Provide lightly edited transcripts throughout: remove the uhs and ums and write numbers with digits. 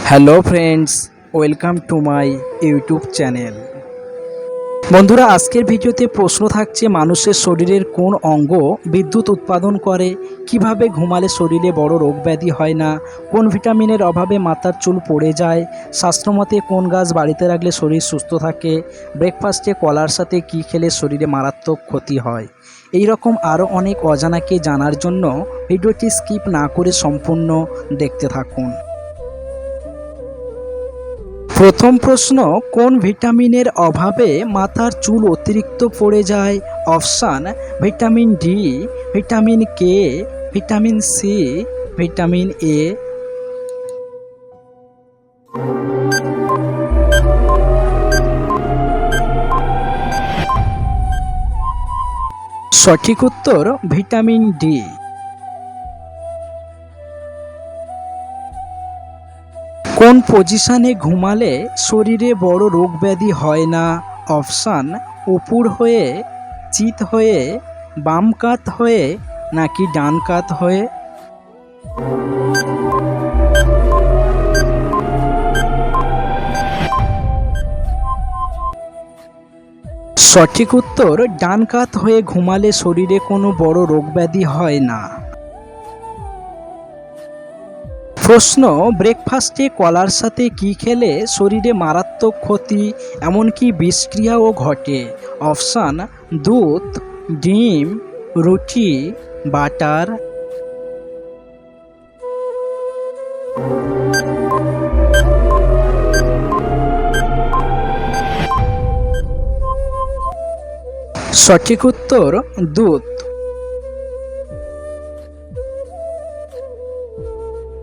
Hello friends, welcome to my YouTube channel. বন্ধুরা, আজকের ভিডিওতে প্রশ্ন থাকছে মানুষের শরীরের কোন অঙ্গ বিদ্যুৎ উৎপাদন করে, কিভাবে ঘুমালে শরীরে বড় রোগ ব্যাধি হয় না, কোন ভিটামিনের অভাবে মাথার চুল পড়ে যায়, শাস্ত্রমতে কোন গাছ বাড়িতে রাখলে শরীর সুস্থ থাকে, ব্রেকফাস্টে কলার সাথে কী খেলে শরীরে মারাত্মক ক্ষতি হয়। এই রকম আরও অনেক অজানাকে জানার জন্য ভিডিওটি স্কিপ না করে সম্পূর্ণ দেখতে থাকুন। প্রথম প্রশ্ন, কোন ভিটামিনের অভাবে মাথার চুল অতিরিক্ত পড়ে যায়? Option: vitamin D, vitamin K, vitamin C, vitamin A. সঠিক উত্তর ভিটামিন ডি। কোন পজিশনে ঘুমালে শরীরে বড় রোগ ব্যাধি হয় না? অপশান: উপর হয়ে, চিত হয়ে, বাম কাত হয়ে, নাকি ডান কাত হয়ে। সঠিক উত্তর ডান কাত হয়ে ঘুমালে শরীরে কোনো বড় রোগ ব্যাধি হয় না। প্রশ্ন, ব্রেকফাস্টে কলার সাথে কি খেলে শরীরে মারাত্মক ক্ষতি এমনকি বিষক্রিয়াও ঘটে? অপশান: দুধ, ডিম, রুটি, বাটার। সঠিক উত্তর দুধ।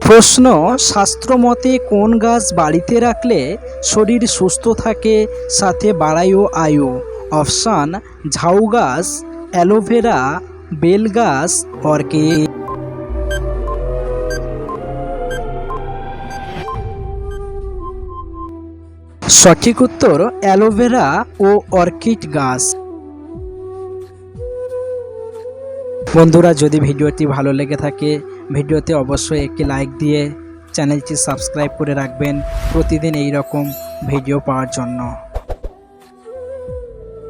প্রশ্ন, শাস্ত্রমতে কোন গাছ বাড়িতে রাখলে শরীর সুস্থ থাকে, সাথে বাড়ায়ও আয়ু? অপশান: ঝাউ গাছ, অ্যালোভেরা, বেল গাছ, অর্কিড। সঠিক উত্তর অ্যালোভেরা ও অর্কিড গাছ। বন্ধুরা, যদি ভিডিওটি ভালো লেগে থাকে ভিডিওতে অবশ্যই একটি লাইক দিয়ে চ্যানেলটি সাবস্ক্রাইব করে রাখবেন প্রতিদিন এই রকম ভিডিও পাওয়ার জন্য।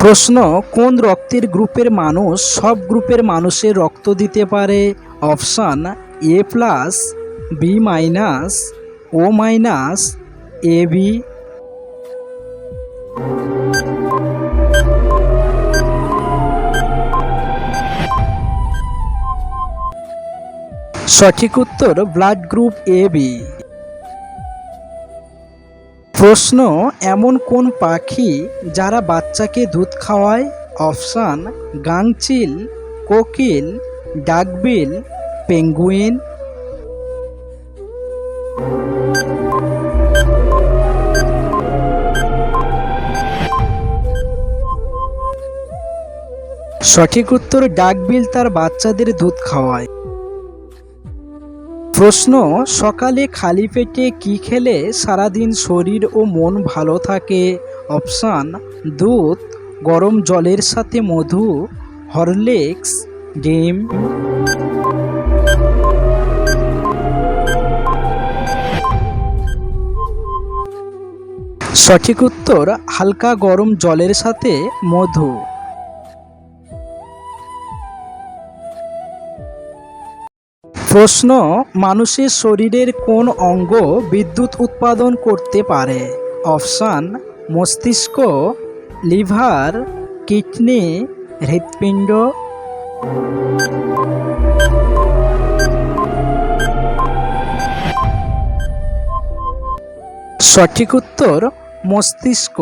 প্রশ্ন, কোন রক্তের গ্রুপের মানুষ সব গ্রুপের মানুষের রক্ত দিতে পারে? Option: A plus, B minus, O minus, A B. সঠিক উত্তর ব্লাড গ্রুপ এ বি। প্রশ্ন, এমন কোন পাখি যারা বাচ্চাকে দুধ খাওয়ায়? অপশান: গাংচিল, কোকিল, ডাকবিল, পেঙ্গুইন। সঠিক উত্তর ডাকবিল তার বাচ্চাদের দুধ খাওয়ায়। প্রশ্ন, সকালে খালি পেটে কি খেলে সারাদিন শরীর ও মন ভালো থাকে? অপশান: দুধ, গরম জলের সাথে মধু, হরলিক্স, ডিম। সঠিক উত্তর হালকা গরম জলের সাথে মধু। প্রশ্ন, মানুষের শরীরের কোন অঙ্গ বিদ্যুৎ উৎপাদন করতে পারে? অপশান: মস্তিষ্ক, লিভার, কিডনি, হৃৎপিণ্ড। সঠিক উত্তর মস্তিষ্ক।